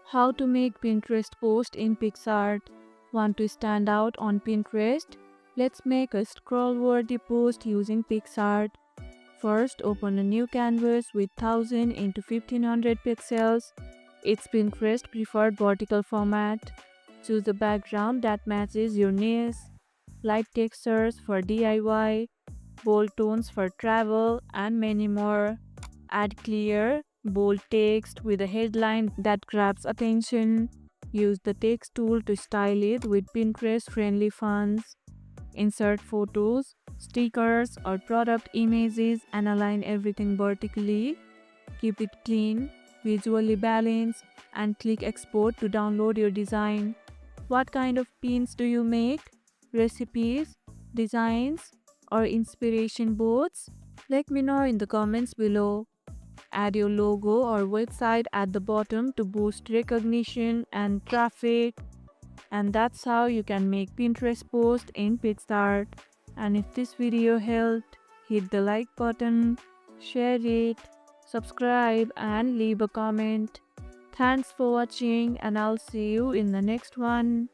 How to make Pinterest post in Picsart. Want to stand out on Pinterest? Let's make a scroll-worthy post using Picsart. First, open a new canvas with 1000 into 1500 pixels. It's Pinterest preferred vertical format. Choose a background that matches your needs. Light textures for DIY, bold tones for travel, and many more. Add clear, bold text with a headline that grabs attention. Use the text tool to style it with Pinterest friendly fonts. Insert photos, stickers, or product images and align everything vertically. Keep it clean, visually balanced, and click export to download your design. What kind of pins do you make? Recipes, designs, or inspiration boards? Let me know in the comments below. Add your logo or website at the bottom to boost recognition and traffic. And that's how you can make Pinterest post in Picsart. And if this video helped, hit the like button, share it, subscribe, and leave a comment. Thanks for watching, and I'll see you in the next one.